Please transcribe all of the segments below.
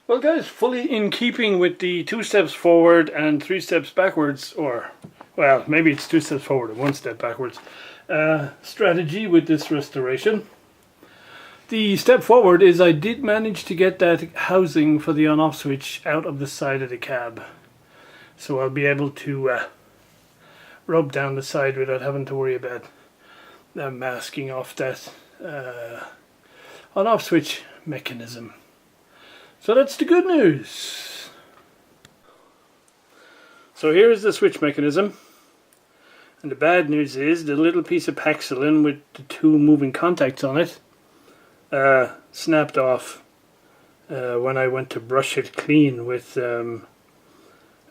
Well guys, fully in keeping with the 2 steps forward and 3 steps backwards, or well, maybe it's 2 steps forward and 1 step backwards strategy with this restoration. The step forward is I did manage to get that housing for the on-off switch out of the side of the cab. So I'll be able to rub down the side without having to worry about masking off that on-off switch mechanism. So that's the good news. So here is the switch mechanism. And the bad news is the little piece of Paxilin with the 2 moving contacts on it snapped off when I went to brush it clean with some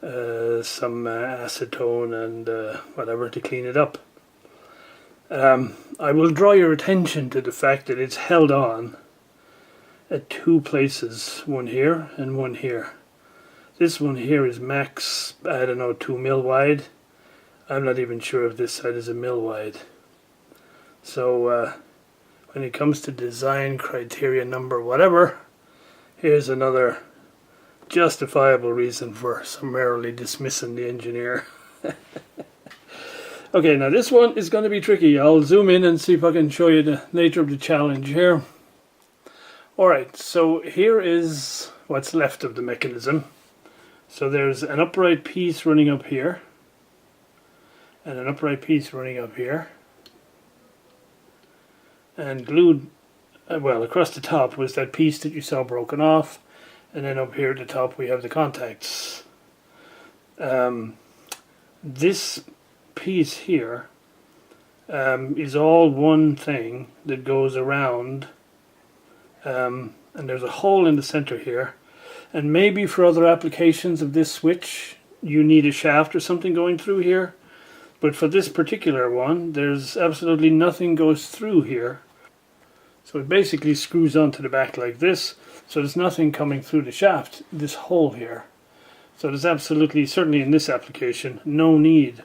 acetone and whatever to clean it up. I will draw your attention to the fact that it's held on at 2 places, one here and one here. This one here is max, I don't know, 2 mil wide. I'm not even sure if this side is a mil wide. So when it comes to design criteria number whatever, here's another justifiable reason for summarily dismissing the engineer. Okay, now this one is going to be tricky. I'll zoom in and see if I can show you the nature of the challenge here. Alright, so here is what's left of the mechanism. So there's an upright piece running up here, and an upright piece running up here, and glued, well, across the top was that piece that you saw broken off, and then up here at the top we have the contacts. This piece here is all one thing that goes around, and there's a hole in the center here, and maybe for other applications of this switch you need a shaft or something going through here, but for this particular one there's absolutely nothing goes through here. So it basically screws onto the back like this, so there's nothing coming through the shaft, this hole here. So there's absolutely, certainly in this application, no need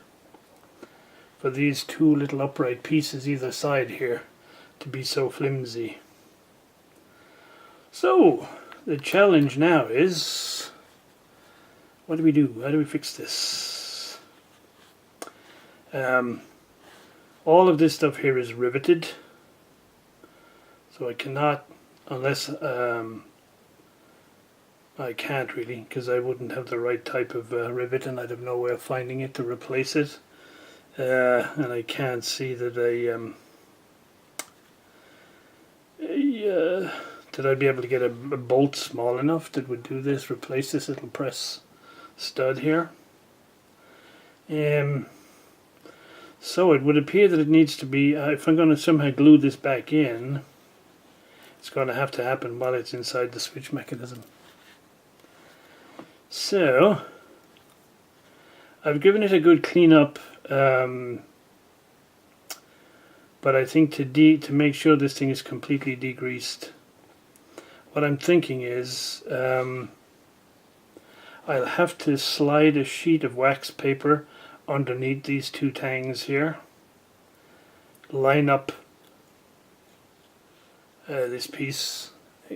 for these 2 little upright pieces either side here to be so flimsy. So the challenge now is, what do we do? How do we fix this? All of this stuff here is riveted, so I cannot, unless I can't really, because I wouldn't have the right type of rivet and I'd have no way of finding it to replace it. And I can't see that that I'd be able to get a bolt small enough that would do this, replace this little press stud here. So it would appear that it needs to be, if I'm going to somehow glue this back in, it's going to have to happen while it's inside the switch mechanism. So I've given it a good clean up, but I think to make sure this thing is completely degreased, what I'm thinking is I'll have to slide a sheet of wax paper underneath these 2 tangs here, line up this piece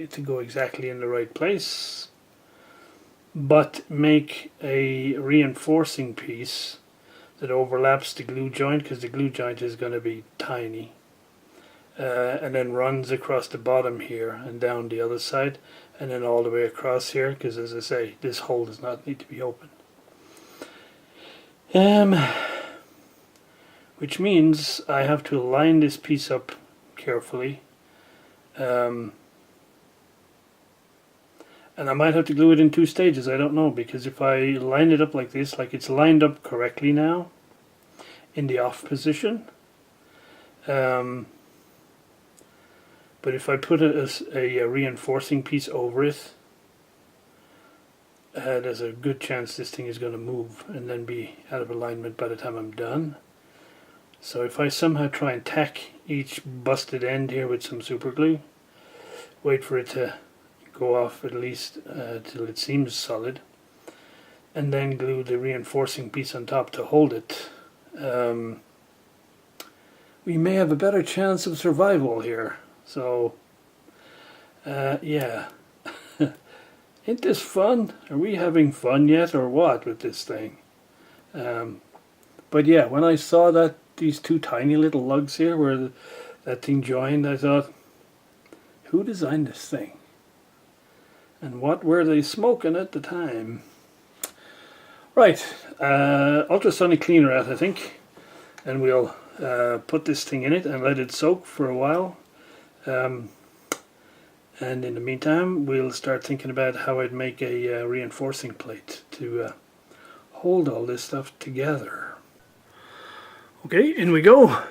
to go exactly in the right place, but make a reinforcing piece that overlaps the glue joint, because the glue joint is going to be tiny, and then runs across the bottom here and down the other side, and then all the way across here, because as I say, this hole does not need to be open. Which means I have to line this piece up carefully, and I might have to glue it in 2 stages, I don't know, because if I line it up like this, like it's lined up correctly now in the off position, but if I put a reinforcing piece over it, there's a good chance this thing is going to move and then be out of alignment by the time I'm done. So if I somehow try and tack each busted end here with some super glue, wait for it to go off at least till it seems solid, and then glue the reinforcing piece on top to hold it, we may have a better chance of survival here. So yeah, Ain't this fun? Are we having fun yet or what with this thing? But yeah, when I saw that these two tiny little lugs here where that thing joined, I thought, who designed this thing? And what were they smoking at the time? Right, ultrasonic cleaner out, I think, and we'll put this thing in it and let it soak for a while. And in the meantime, we'll start thinking about how I'd make a reinforcing plate to hold all this stuff together. Okay, in we go.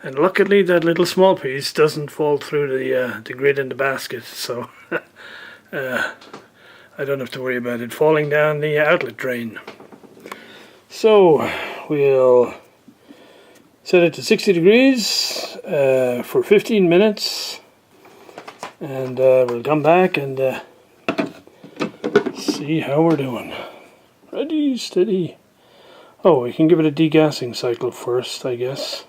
And luckily that little small piece doesn't fall through the grid in the basket, so I don't have to worry about it falling down the outlet drain. So we'll set it to 60 degrees for 15 minutes. And we'll come back and see how we're doing. Ready, steady. Oh, we can give it a degassing cycle first, I guess.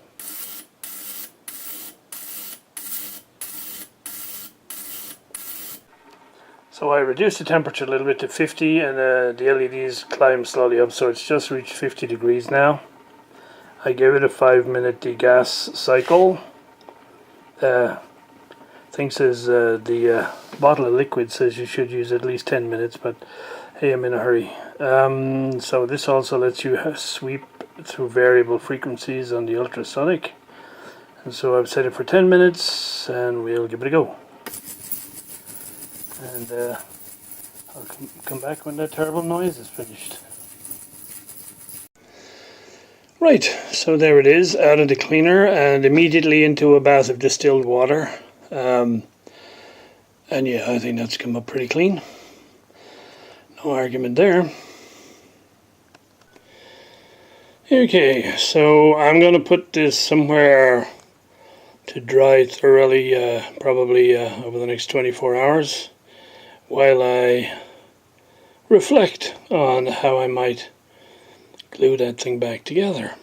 So I reduced the temperature a little bit to 50 and the LEDs climb slowly up, so it's just reached 50 degrees now. I gave it a 5-minute degas cycle. Thing says the bottle of liquid says you should use at least 10 minutes, but hey, I'm in a hurry. So this also lets you sweep through variable frequencies on the ultrasonic. And so I've set it for 10 minutes and we'll give it a go. And I'll come back when that terrible noise is finished. Right, so there it is, out of the cleaner and immediately into a bath of distilled water. And yeah, I think that's come up pretty clean. No argument there. Okay, so I'm going to put this somewhere to dry thoroughly, probably over the next 24 hours, while I reflect on how I might glue that thing back together.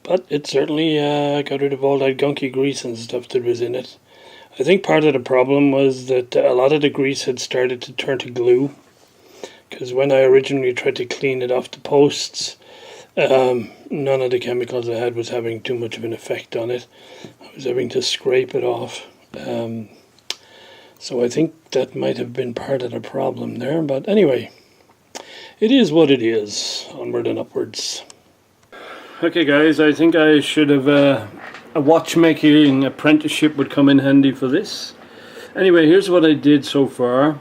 But it certainly got rid of all that gunky grease and stuff that was in it. I think part of the problem was that a lot of the grease had started to turn to glue, because when I originally tried to clean it off the posts, none of the chemicals I had was having too much of an effect on it. I was having to scrape it off. So I think that might have been part of the problem there, but anyway, it is what it is, onward and upwards. Okay guys, I think I should have a watchmaking apprenticeship would come in handy for this. Anyway, here's what I did so far.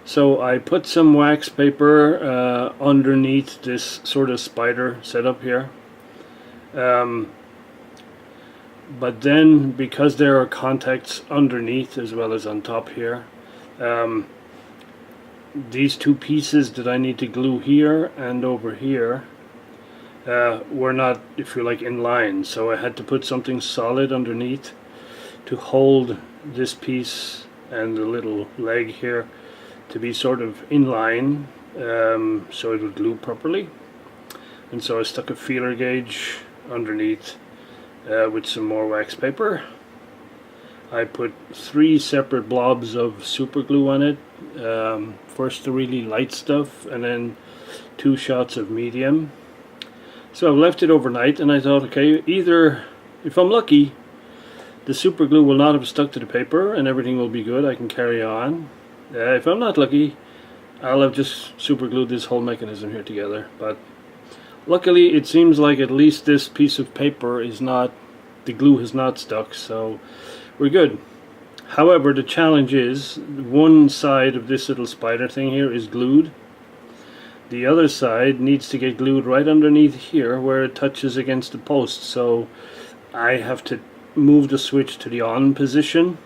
So I put some wax paper underneath this sort of spider setup here. But then, because there are contacts underneath as well as on top here, these two pieces that I need to glue here and over here were not, if you like, in line, so I had to put something solid underneath to hold this piece and the little leg here to be sort of in line, so it would glue properly. And so I stuck a feeler gauge underneath with some more wax paper. I put 3 separate blobs of super glue on it, first the really light stuff and then 2 shots of medium. So I left it overnight and I thought, okay, either, if I'm lucky, the super glue will not have stuck to the paper and everything will be good, I can carry on. If I'm not lucky, I'll have just super glued this whole mechanism here together. But luckily it seems like at least this piece of paper is not, the glue has not stuck, so we're good. However, the challenge is, one side of this little spider thing here is glued. The other side needs to get glued right underneath here where it touches against the post, so I have to move the switch to the on position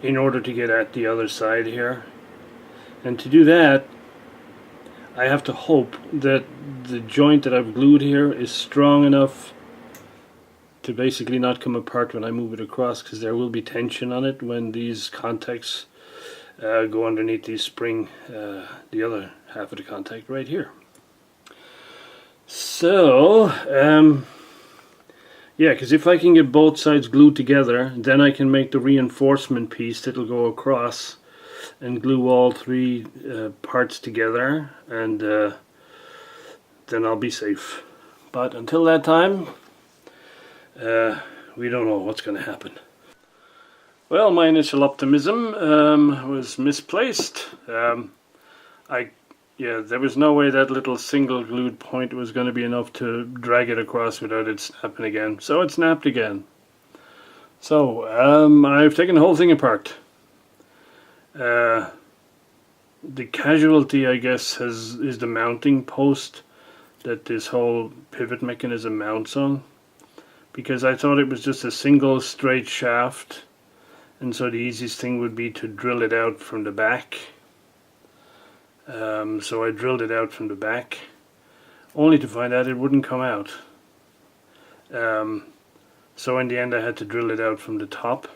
in order to get at the other side here. And to do that, I have to hope that the joint that I've glued here is strong enough to basically not come apart when I move it across, because there will be tension on it when these contacts go underneath the spring, the other half of the contact right here. So yeah, because if I can get both sides glued together, then I can make the reinforcement piece that'll go across and glue all three parts together, and then I'll be safe. But until that time, we don't know what's going to happen. Well, my initial optimism was misplaced. There was no way that little single glued point was going to be enough to drag it across without it snapping again. So it snapped again. So I've taken the whole thing apart. The casualty, I guess, is the mounting post that this whole pivot mechanism mounts on, because I thought it was just a single straight shaft, and so the easiest thing would be to drill it out from the back. So I drilled it out from the back, only to find out it wouldn't come out. So in the end I had to drill it out from the top,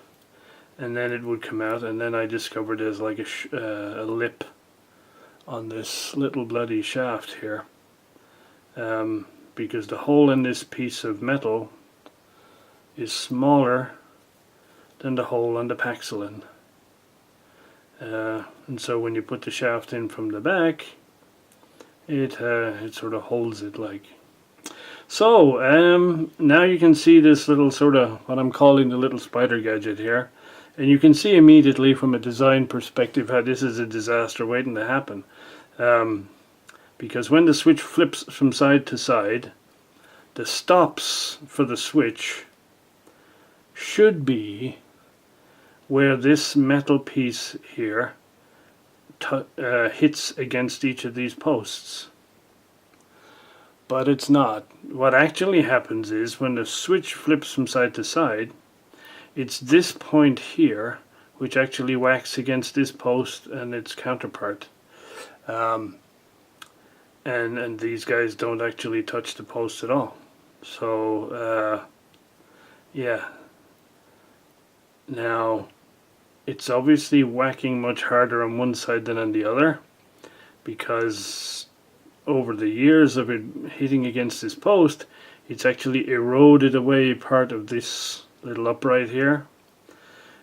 and then it would come out, and then I discovered there's like a lip on this little bloody shaft here, because the hole in this piece of metal is smaller than the hole on the pack cylinder. And so when you put the shaft in from the back, it sort of holds it like. So now you can see this little sort of what I'm calling the little spider gadget here, and you can see immediately from a design perspective how this is a disaster waiting to happen, because when the switch flips from side to side, the stops for the switch should be where this metal piece here hits against each of these posts. But it's not. What actually happens is when the switch flips from side to side, it's this point here which actually whacks against this post and its counterpart. And these guys don't actually touch the post at all. So yeah. Now, it's obviously whacking much harder on one side than on the other, because over the years of it hitting against this post, it's actually eroded away part of this little upright here,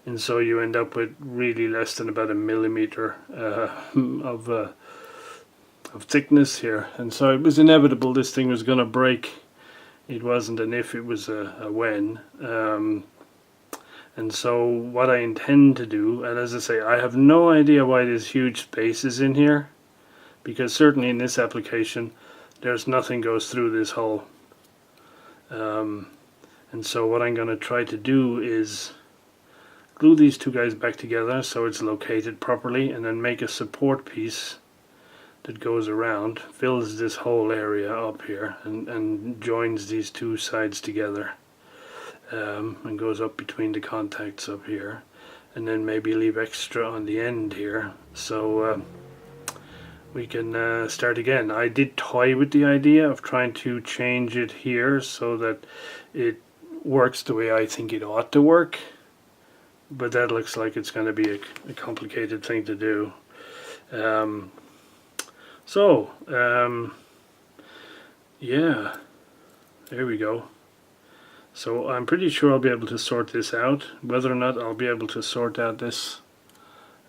and so you end up with really less than about 1 millimeter of thickness here. And so it was inevitable this thing was going to break. It wasn't an if, it was a when. And so what I intend to do, and as I say, I have no idea why this huge space is in here, because certainly in this application there's nothing goes through this hole. And so what I'm going to try to do is glue these two guys back together so it's located properly, and then make a support piece that goes around, fills this whole area up here, and joins these two sides together. And goes up between the contacts up here, and then maybe leave extra on the end here, so we can start again. I did toy with the idea of trying to change it here so that it works the way I think it ought to work, but that looks like it's going to be a complicated thing to do. Yeah, there we go. So I'm pretty sure I'll be able to sort this out. Whether or not I'll be able to sort out this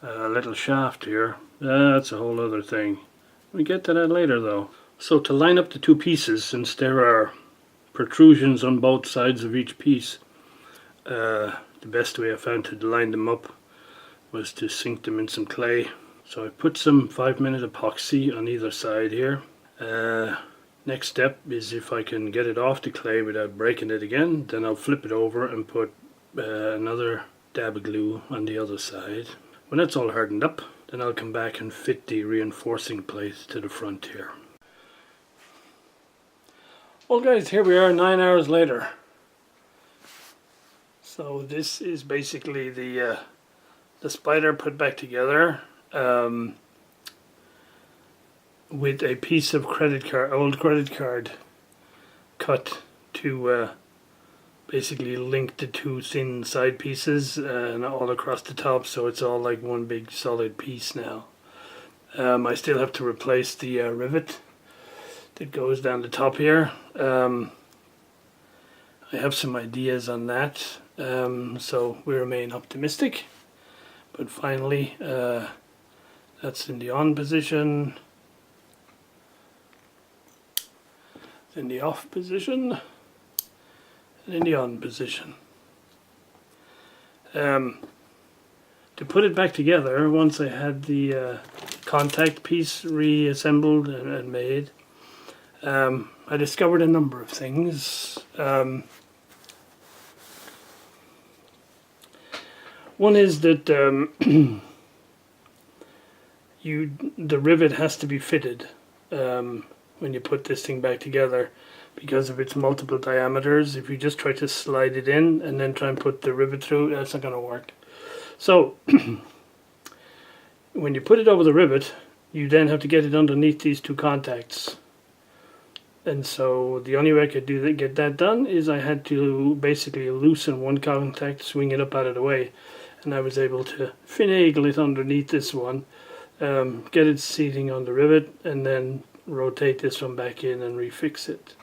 little shaft here, that's a whole other thing. We get to that later though. So to line up the two pieces, since there are protrusions on both sides of each piece, the best way I found to line them up was to sink them in some clay. So I put some 5-minute epoxy on either side here. Next step is, if I can get it off the clay without breaking it again, then I'll flip it over and put another dab of glue on the other side. When that's all hardened up, then I'll come back and fit the reinforcing plate to the front here. Well guys, here we are 9 hours later. So this is basically the spider put back together. With a piece of old credit card cut to basically link the two thin side pieces and all across the top, so it's all like one big solid piece now. I still have to replace the rivet that goes down the top here. I have some ideas on that, so we remain optimistic, but finally That's in the on position, in the off position, and in the on position. To put it back together, once I had the contact piece reassembled and made, I discovered a number of things. One is that the rivet has to be fitted when you put this thing back together, because of its multiple diameters. If you just try to slide it in and then try and put the rivet through, that's not going to work. So when you put it over the rivet, you then have to get it underneath these two contacts. And so the only way I could get that done is I had to basically loosen one contact, swing it up out of the way, and I was able to finagle it underneath this one, get it seating on the rivet, and then rotate this one back in and refix it.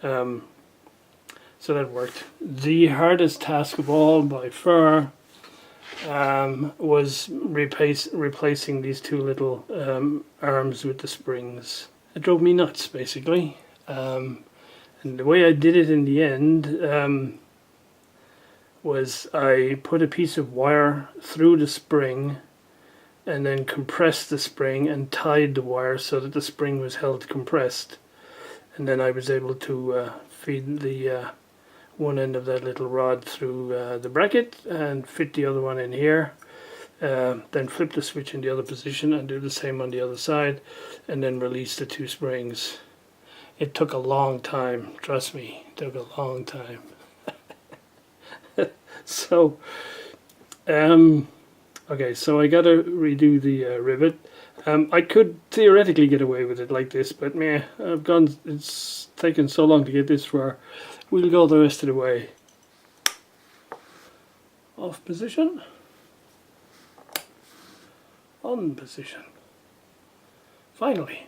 So that worked. The hardest task of all by far was replacing these two little arms with the springs. It drove me nuts, basically. And the way I did it in the end was I put a piece of wire through the spring and then compressed the spring and tied the wire so that the spring was held compressed. And then I was able to feed the one end of that little rod through the bracket and fit the other one in here. Then flip the switch in the other position and do the same on the other side, and then release the two springs. It took a long time, trust me, it took a long time. So, okay, so I gotta redo the rivet. I could theoretically get away with it like this, but meh, it's taken so long to get this far. We'll go the rest of the way. Off position. On position. Finally.